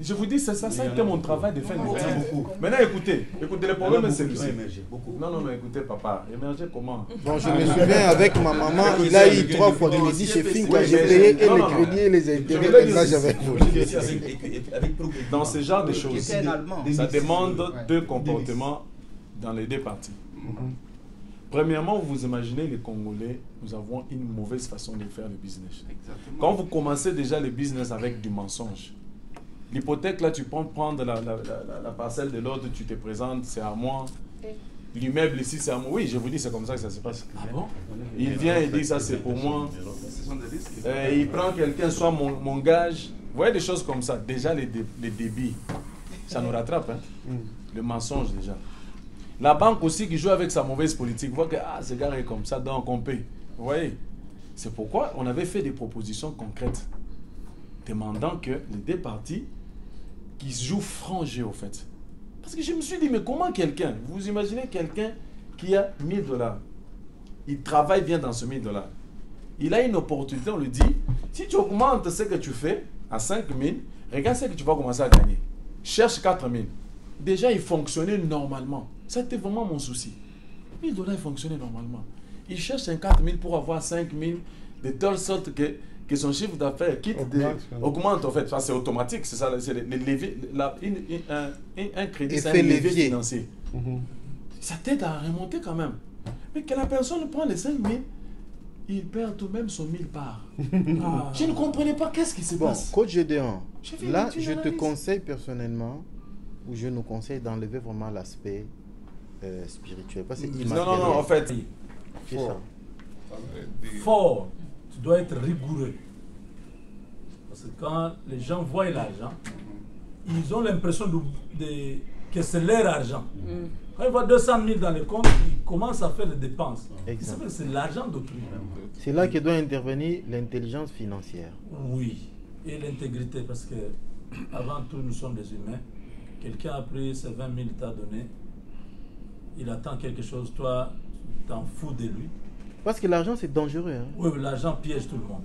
Je vous dis, c'est ça, ça a il y été en a mon beaucoup. travail de faire Il y en a une beaucoup. Maintenant, écoutez, le problème c'est qui ont que émergé, beaucoup. non, non, non, écoutez, papa, émerger comment? Bon, je me souviens avec ma maman, il a eu 3 fois crédit chez Finca, j'ai payé et Non, les non, non. crédits et les intérêts. voulais Et là, dire- j'avais Avec Procrédit. Dans ce genre de Qui choses, était un Allemand. ça demande Ouais. deux comportements dans les deux parties. Premièrement, vous imaginez les Congolais, nous avons une mauvaise façon de faire le business. Exactement. Quand vous commencez déjà le business avec du mensonge, l'hypothèque là, tu peux prendre la parcelle de l'autre, tu te présentes, c'est à moi. L'immeuble ici, c'est à moi. Oui, je vous dis, c'est comme ça que ça se passe. Ah bon? Il vient et dit, ça c'est pour moi. Ce sont des risques. Il prend quelqu'un, soit mon gage. Vous voyez des choses comme ça. Déjà, les débits, ça nous rattrape. Hein? Le mensonge déjà. La banque aussi qui joue avec sa mauvaise politique, voit que ce gars est comme ça, donc on paye. Vous voyez? C'est pourquoi on avait fait des propositions concrètes, demandant que les deux parties qui jouent franc jeu au fait. Parce que je me suis dit, mais comment quelqu'un, vous imaginez quelqu'un qui a 1000 $, il travaille bien dans ce 1000 $, il a une opportunité, on lui dit, si tu augmentes ce que tu fais à 5 000, regarde ce que tu vas commencer à gagner. Cherche 4 000. Déjà, il fonctionnait normalement. C'était vraiment mon souci. 1000 $, il fonctionnait normalement. Il cherche 50 000 pour avoir 5 000, de telle sorte que que son chiffre d'affaires augmente en fait. Enfin, c'est automatique, c'est ça, c'est un crédit, c'est un levier financier. Ça t'aide à remonter quand même. Mais que la personne prend les 5 000, il perd tout de même son 1000 parts. Je ne comprenais pas qu'est-ce qui se passe. Coach Gédéon, là, je te conseille personnellement, ou je nous conseille d'enlever vraiment l'aspect spirituel. Parce que non, en fait. C'est ça. Fort, tu dois être rigoureux. Parce que quand les gens voient l'argent, ils ont l'impression que c'est leur argent. Quand ils voient 200 000 dans le compte, ils commencent à faire des dépenses. C'est l'argent d'autrui. C'est là que doit intervenir l'intelligence financière. Oui, et l'intégrité, parce que avant tout, nous sommes des humains. Quelqu'un a pris ces 20 000 t'a donné, il attend quelque chose, toi, tu t'en fous de lui. Parce que l'argent, c'est dangereux. Hein? Oui, mais l'argent piège tout le monde.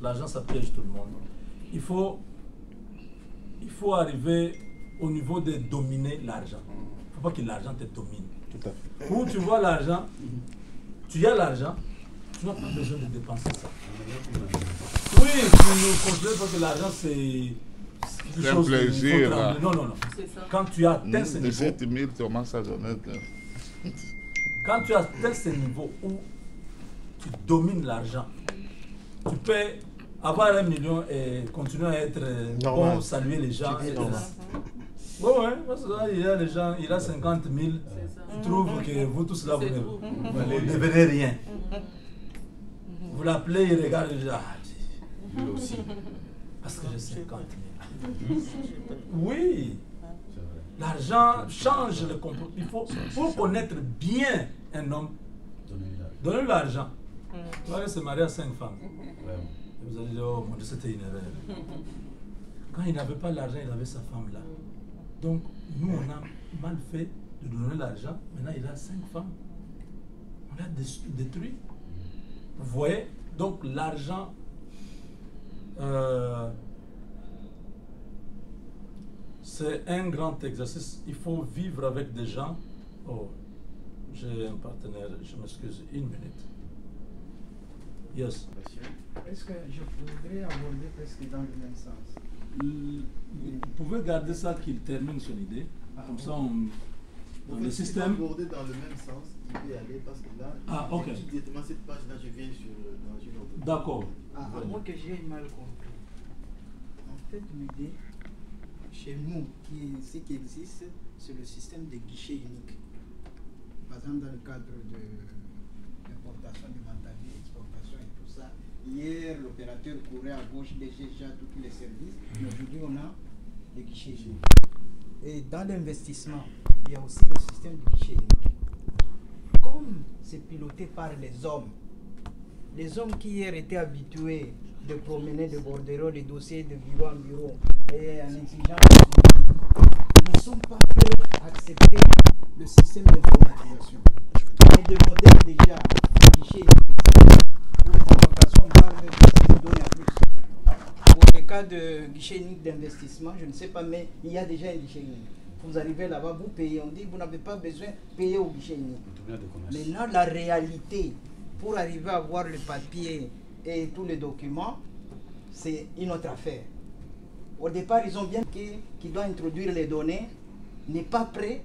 L'argent, ça piège tout le monde. Il faut arriver au niveau de dominer l'argent. Il ne faut pas que l'argent te domine. Tout à fait. Où tu vois l'argent, tu as l'argent, tu n'as pas besoin de dépenser ça. Oui, tu ne considères pas que l'argent, c'est un plaisir. Non. Quand tu as atteint ce niveau... 7 000, tu commences à donner... Quand tu as atteint ce niveau où tu domines l'argent, tu peux avoir 1 million et continuer à être bon, saluer les gens. Oui, parce que là, il y a les gens, il a 50 000, il trouve que vous tous là, vous ne devenez rien. Vous l'appelez, il regarde, il dit, lui aussi, parce que j'ai 50 000. Oui. L'argent change le comportement. Il faut connaître bien un homme. Donnez-lui l'argent. Vous allez se marier à 5 femmes. Et vous allez dire, oh mon Dieu, c'était une erreur. Quand il n'avait pas l'argent, il avait sa femme là. Donc, nous, on a mal fait de donner l'argent. Maintenant, il a 5 femmes. On l'a détruit. Vous voyez? Donc, l'argent... c'est un grand exercice. Il faut vivre avec des gens. Oh, j'ai un partenaire, je m'excuse, 1 minute. Yes. Est-ce que je voudrais aborder presque dans le même sens? Vous pouvez garder ça qu'il termine son idée. Comme ça, dans le système. Aborder dans le même sens, il peut y aller parce que là, ok. Directement cette page-là, je viens dans une autre. D'accord. À moins que j'ai mal compris. En fait, l'idée, chez nous, ce qui existe, c'est le système de guichet unique. Par exemple, dans le cadre de l'importation du matériel, exportation et tout ça, hier, l'opérateur courait à gauche, déjà tous les services. Aujourd'hui, on a les guichets uniques. Et dans l'investissement, il y a aussi le système du guichet unique. Comme c'est piloté par les hommes qui hier étaient habitués de promener de bordereau les dossiers de bureau en bureau et en exigeant ne sont pas prêts à accepter le système d'informatisation. Et de modèle déjà guichet pour l'exportation, on parle de donner à plus. Pour les cas de guichet unique d'investissement, je ne sais pas, mais il y a déjà un guichet unique. Vous arrivez là-bas, vous payez, on dit vous n'avez pas besoin de payer au guichet unique. Maintenant, la réalité, pour arriver à avoir le papier et tous les documents, c'est une autre affaire. Au départ, ils ont bien qui doit introduire les données, n'est pas prêt.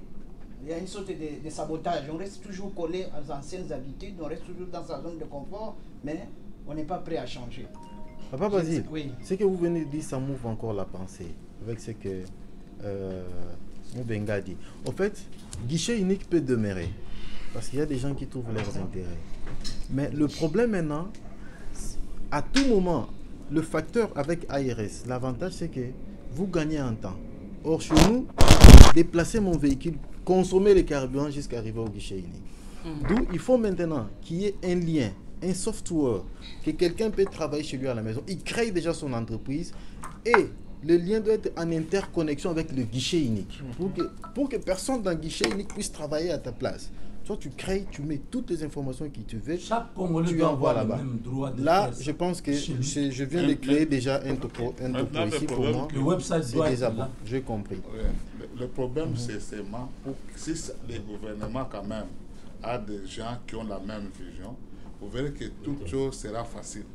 Il y a une sorte de sabotage. On reste toujours collé aux anciennes habitudes, on reste toujours dans sa zone de confort, mais on n'est pas prêt à changer. Papa Basile, oui. Ce que vous venez de dire, ça m'ouvre encore la pensée avec ce que Moubenga dit. En fait, guichet unique peut demeurer parce qu'il y a des gens qui trouvent leurs intérêts. Mais le problème maintenant, à tout moment, le facteur avec ARS, l'avantage c'est que vous gagnez en temps. Or, chez nous, déplacer mon véhicule, consommer le carburant jusqu'à arriver au guichet unique. D'où il faut maintenant qu'il y ait un lien, un software, que quelqu'un peut travailler chez lui à la maison. Il crée déjà son entreprise et le lien doit être en interconnexion avec le guichet unique. Pour que personne dans le guichet unique puisse travailler à ta place. Toi, tu crées, tu mets toutes les informations que tu veux, chaque Congolais tu doit envoies avoir là-bas. le même droit de Là, faire je pense que chez lui. je viens de créer déjà un topo ici pour moi. Le website C'est doit déjà être bon, là. j'ai compris. Le problème, c'est seulement si le gouvernement quand même a des gens qui ont la même vision, vous verrez que toute chose sera facile.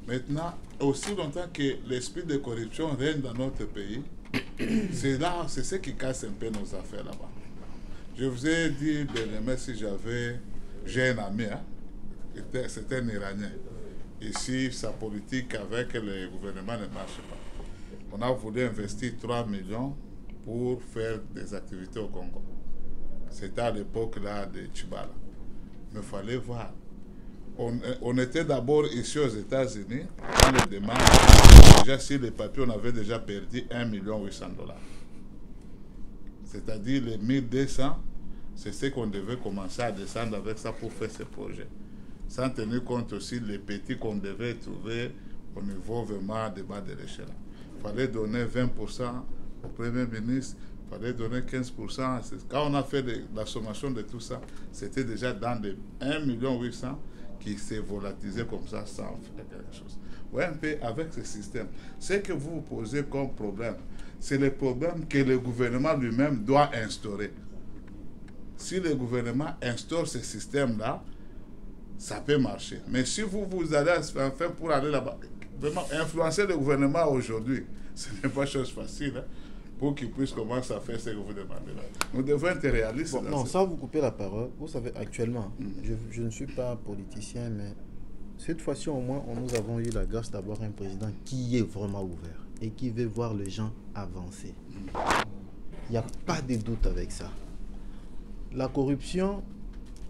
Maintenant, aussi longtemps que l'esprit de corruption règne dans notre pays, c'est ce qui casse un peu nos affaires là-bas. Je vous ai dit dernièrement si j'ai un ami, hein, c'était un Iranien. Ici, sa politique avec le gouvernement ne marche pas. On a voulu investir 3 millions pour faire des activités au Congo. C'était à l'époque là de Tchibala. Mais il fallait voir. On était d'abord ici aux États-Unis, on les demande. Déjà, sur les papiers, on avait déjà perdu 1 800 000 $. C'est-à-dire les 1200, c'est ce qu'on devait commencer à descendre avec ça pour faire ce projet. Sans tenir compte aussi les petits qu'on devait trouver au niveau vraiment de bas de l'échelle. Il fallait donner 20% au Premier ministre, il fallait donner 15%. Quand on a fait la sommation de tout ça, c'était déjà dans les 1 800 000 qui s'est volatilisé comme ça sans faire quelque chose. Oui, un peu avec ce système. Ce que vous vous posez comme problème, c'est le problème que le gouvernement lui-même doit instaurer. Si le gouvernement instaure ce système-là, ça peut marcher. Mais si vous allez enfin pour aller là-bas, vraiment influencer le gouvernement aujourd'hui, ce n'est pas chose facile, hein, pour qu'il puisse commencer à faire ce que vous demandez là. Nous devons être réalistes. Bon, non, sans vous couper la parole, vous savez, actuellement, je ne suis pas politicien, mais cette fois-ci au moins, nous avons eu la grâce d'avoir un président qui est vraiment ouvert et qui veut voir les gens avancer. Il n'y a pas de doute avec ça. La corruption,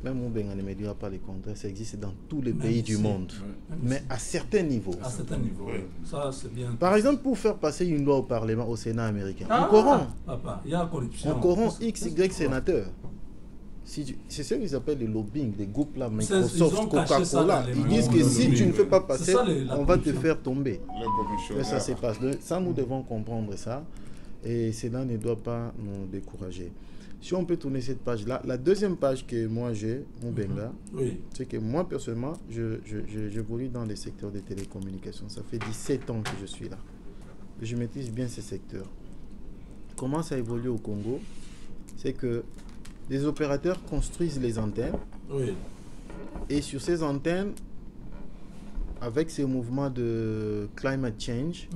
même Moubenga ne me dira pas le contraire, ça existe dans tous les pays du monde, mais à certains niveaux. À certains niveaux, ça c'est bien. Par exemple, pour faire passer une loi au Parlement, au Sénat américain, on corrompt. Papa, il y a corruption. On corrompt XY sénateurs. C'est ce qu'ils appellent le lobbying, des groupes là, Microsoft, Coca-Cola. Ils disent que si tu ne fais pas passer, on va te faire tomber. Et ça se passe. Ça, nous devons comprendre ça. Et cela ne doit pas nous décourager. Si on peut tourner cette page-là, la deuxième page que moi j'ai, Moubenga, c'est que moi personnellement, j'évolue dans les secteurs des télécommunications. Ça fait 17 ans que je suis là. Et je maîtrise bien ces secteurs. Comment ça évolue au Congo? C'est que les opérateurs construisent les antennes. Et sur ces antennes, avec ces mouvements de climate change,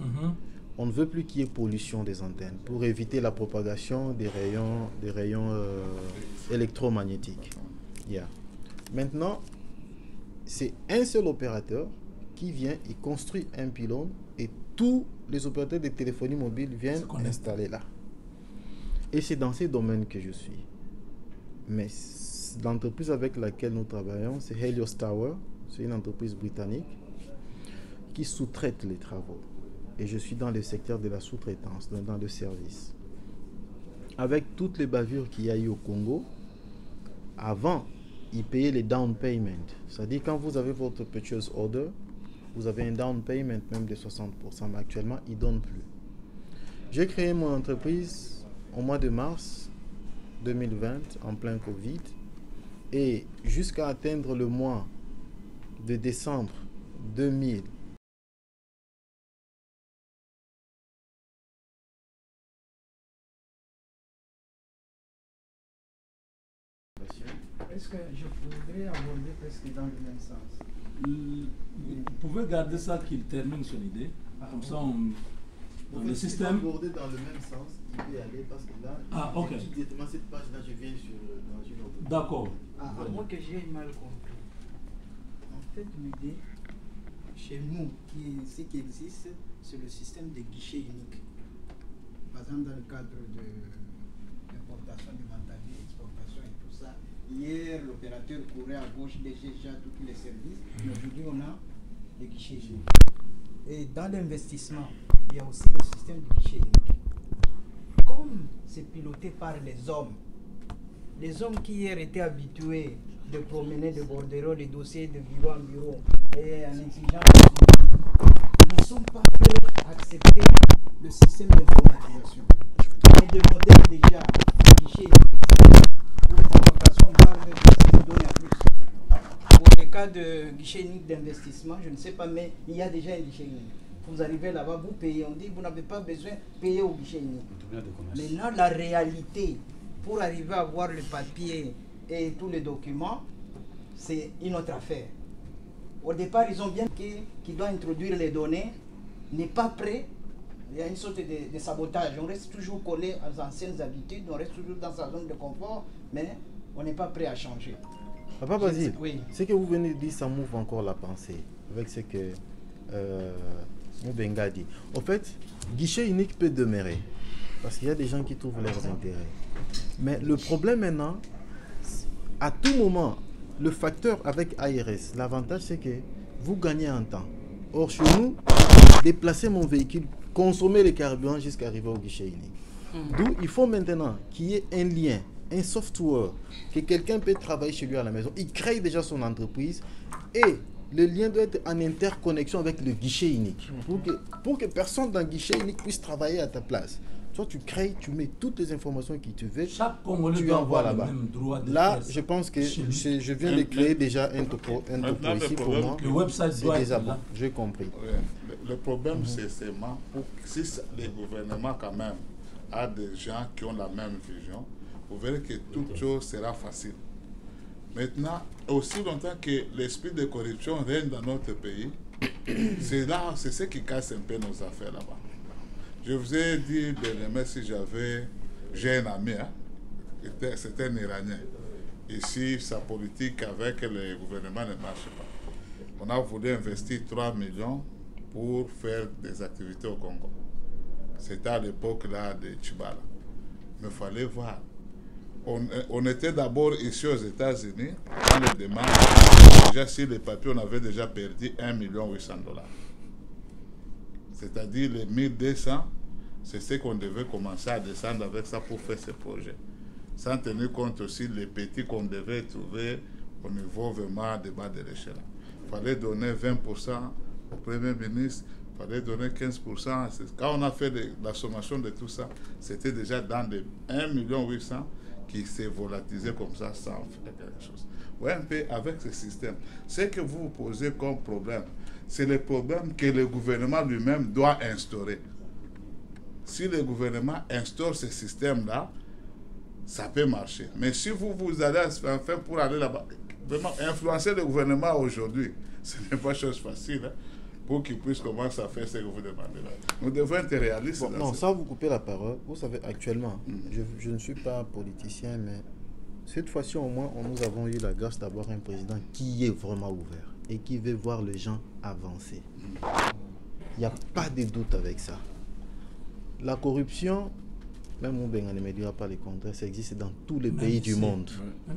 on ne veut plus qu'il y ait pollution des antennes pour éviter la propagation des rayons électromagnétiques. Maintenant, c'est un seul opérateur qui vient, il construit un pylône et tous les opérateurs de téléphonie mobile viennent installer là. Et c'est dans ces domaines que je suis. Mais l'entreprise avec laquelle nous travaillons, c'est Helios Tower. C'est une entreprise britannique qui sous-traite les travaux. Et je suis dans le secteur de la sous-traitance, dans le service. Avec toutes les bavures qu'il y a eu au Congo, avant, ils payaient les down payment. C'est-à-dire quand vous avez votre purchase order, vous avez un down payment même de 60%, mais actuellement, ils ne donnent plus. J'ai créé mon entreprise au mois de mars 2020, en plein Covid, et jusqu'à atteindre le mois de décembre 2000, Est-ce que je pourrais aborder presque dans le même sens? Vous pouvez garder ça qu'il termine son idée. Comme ça, dans le système. Aborder dans le même sens, il peut y aller parce que là, directement cette page-là, je viens dans une autre. D'accord. À moins que j'ai mal compris. En fait, l'idée, chez nous, ce qui existe, c'est le système de guichet unique. Par exemple, dans le cadre de l'importation du matériel, exportation et tout ça. Hier, l'opérateur courait à gauche, déjà tous les services. Mais aujourd'hui, on a les guichets uniques. Et dans l'investissement, il y a aussi le système de guichet unique. Comme c'est piloté par les hommes qui hier étaient habitués de promener de bordereau les dossiers de bureau en bureau et en exigence, ne sont pas prêts à accepter le système d'informatisation. Et de modèle déjà, guichet unique. Pour convocation, on parle de 6 données à plus. Pour les cas de guichet unique d'investissement, je ne sais pas, mais il y a déjà un guichet unique. Vous arrivez là-bas, vous payez, on dit vous n'avez pas besoin de payer au guichet unique. Maintenant, la réalité, pour arriver à avoir le papier et tous les documents, c'est une autre affaire. Au départ, ils ont bien qui doit introduire les données, n'est pas prêt. Il y a une sorte de sabotage. On reste toujours collé aux anciennes habitudes, on reste toujours dans sa zone de confort, mais on n'est pas prêt à changer. Papa Basile, Oui. ce que vous venez de dire, ça m'ouvre encore la pensée avec ce que Moubenga dit. En fait, guichet unique peut demeurer parce qu'il y a des gens qui trouvent leurs intérêts. Mais le problème maintenant, à tout moment, le facteur avec ARS, l'avantage c'est que vous gagnez en temps. Or, chez nous, déplacer mon véhicule, consommer le carburant jusqu'à arriver au guichet unique. D'où il faut maintenant qu'il y ait un lien, un software, que quelqu'un peut travailler chez lui à la maison. Il crée déjà son entreprise et le lien doit être en interconnexion avec le guichet unique. Pour que personne dans le guichet unique puisse travailler à ta place. Toi, tu crées, tu mets toutes les informations que tu veux, Chaque Congolais tu doit envoies avoir le là-bas. même droit de Là, faire je pense que chez lui. je viens de créer déjà un topo ici pour moi. Le website C'est doit déjà être bon, là. j'ai compris. Ouais. Le problème, c'est seulement si les gouvernements, quand même, a des gens qui ont la même vision, vous verrez que toute chose sera facile. Maintenant, aussi longtemps que l'esprit de corruption règne dans notre pays, c'est ce qui casse un peu nos affaires là-bas. Je vous ai dit dernièrement si j'ai un ami, hein, c'est un Iranien. Ici, sa politique avec le gouvernement ne marche pas. On a voulu investir 3 millions pour faire des activités au Congo. C'était à l'époque là de Tchibala. Mais il fallait voir. On était d'abord ici aux États-Unis, on les demande. Déjà, sur les papiers, on avait déjà perdu 1 800 000 $. C'est-à-dire les 1200, c'est ce qu'on devait commencer à descendre avec ça pour faire ce projet. Sans tenir compte aussi les petits qu'on devait trouver au niveau vraiment de bas de l'échelle. Il fallait donner 20% au Premier ministre, il fallait donner 15%. Quand on a fait la sommation de tout ça, c'était déjà dans les 1 800 000 qui s'est volatilisé comme ça sans faire quelque chose. Oui, un peu avec ce système. Ce que vous vous posez comme problème, c'est le problème que le gouvernement lui-même doit instaurer. Si le gouvernement instaure ce système-là, ça peut marcher. Mais si vous allez enfin pour aller là-bas, vraiment influencer le gouvernement aujourd'hui, ce n'est pas chose facile, hein, pour qu'il puisse commencer à faire ce que vous demandez là. Nous devons être réalistes. Bon, non, ça vous coupez la parole. Vous savez, actuellement, je ne suis pas politicien, mais cette fois-ci au moins, nous avons eu la grâce d'avoir un président qui est vraiment ouvert et qui veut voir les gens avancer. Il n'y a pas de doute avec ça. La corruption, même Moubenga ne me dira pas le contraire, ça existe dans tous les pays du monde,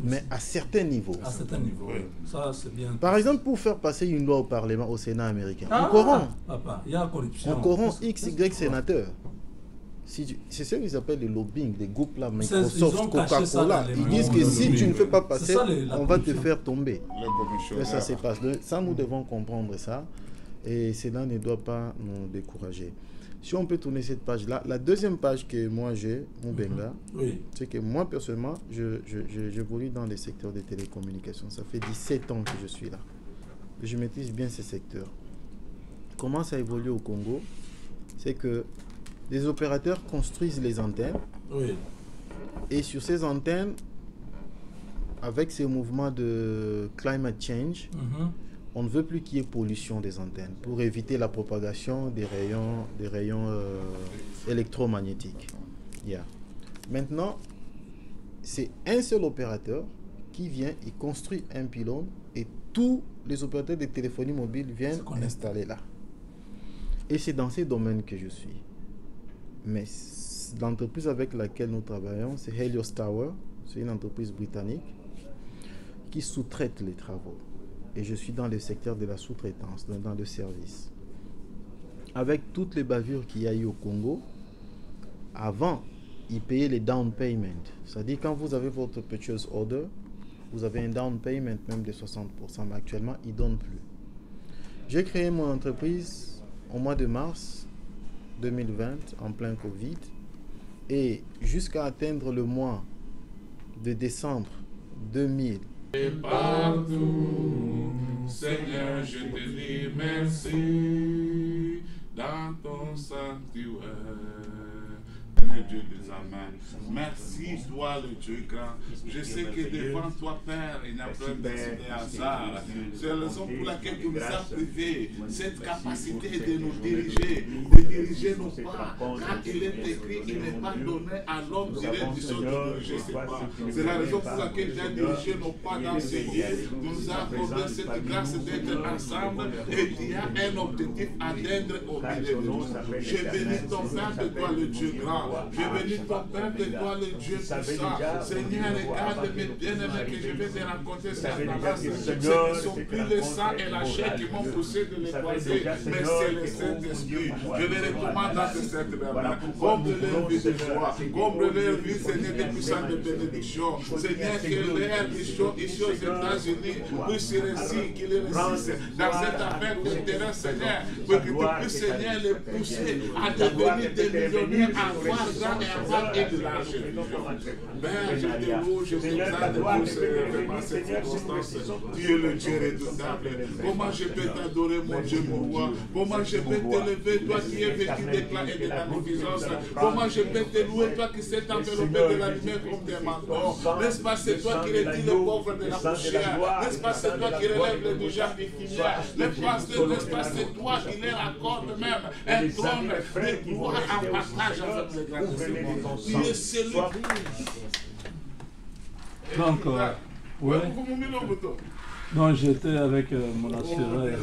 mais à certains niveaux. À certains niveaux, oui. Ça c'est bien. Par exemple, pour faire passer une loi au Parlement, au Sénat américain, on corrompt. Papa, il y a corruption. On corrompt XY sénateurs. C'est ce qu'ils appellent le lobbying, des groupes là, Microsoft, Coca-Cola. Ils disent que si tu ne fais pas passer, on va te faire tomber. Et ça se passe. Ça, nous devons comprendre ça. Et cela ne doit pas nous décourager. Si on peut tourner cette page-là, la deuxième page que moi j'ai, Moubenga, c'est que moi personnellement, j'évolue dans le secteur des télécommunications. Ça fait 17 ans que je suis là. Je maîtrise bien ce secteur. Comment ça évolue au Congo? C'est que les opérateurs construisent les antennes. Et sur ces antennes, avec ces mouvements de climate change, on ne veut plus qu'il y ait pollution des antennes pour éviter la propagation des rayons électromagnétiques. Maintenant, c'est un seul opérateur qui vient, il construit un pylône et tous les opérateurs de téléphonie mobile viennent installer là. Et c'est dans ces domaines que je suis. Mais l'entreprise avec laquelle nous travaillons, c'est Helios Tower. C'est une entreprise britannique qui sous-traite les travaux. Et je suis dans le secteur de la sous-traitance, dans le service. Avec toutes les bavures qu'il y a eu au Congo, avant, ils payaient les down payment. C'est-à-dire quand vous avez votre purchase order, vous avez un down payment même de 60%, mais actuellement, ils ne donnent plus. J'ai créé mon entreprise au mois de mars 2020, en plein Covid, et jusqu'à atteindre le mois de décembre 2000. Et partout, Seigneur, je te dis merci dans ton sanctuaire. éternel Dieu des amens. Merci, toi, le Dieu grand. Je sais que devant toi, Père, il n'y a pas de hasard. C'est la raison pour laquelle tu nous as privé cette capacité de nous diriger, de diriger nos pas. Quand il est écrit, il n'est pas donné à l'homme direction de diriger ses pas. C'est la raison pour laquelle tu as dirigé nos pas dans ce lieu. Tu nous as accordé cette grâce d'être ensemble et il y a un objectif à atteindre au milieu de nous. Je bénis ton Père de toi, le Dieu grand. Je bénis ton Père de toi, le Dieu puissant. Seigneur, regarde mes bien-aimés que je vais te rencontrer cette annonce. Ce ne sont plus le sang et la chair qui m'ont poussé de les croiser, mais c'est le Saint-Esprit. Je les recommande dans cette main. Comble leur vie de joie, comble leur vie, Seigneur, de puissance de bénédiction. Seigneur, que leur mission ici aux États-Unis puisse réussir, qu'il réussisse dans cette affaire de terrain, Seigneur, pour que tu puisses, Seigneur, les pousser à devenir des millionnaires, à avoir grand et à avoir et de l'argent. Père, je te loue, je t'exalte pour cette circonstance. Tu es le Dieu redoutable. Comment je peux t'adorer, mon Dieu, mon roi? Comment je peux t'élever, toi qui es vêtu d'éclat et de magnificence? Comment je peux te louer, toi qui s'est enveloppé de la lumière comme des manteaux? N'est-ce pas, c'est toi qui retires les pauvres de la poussière? N'est-ce pas, c'est toi qui relèves les déjà infirmières? N'est-ce pas, c'est toi qui leur accorde même un trône de gloire en partage avec les grands de ce monde. Tu es celui. Donc, ouais. Donc j'étais avec mon assureur.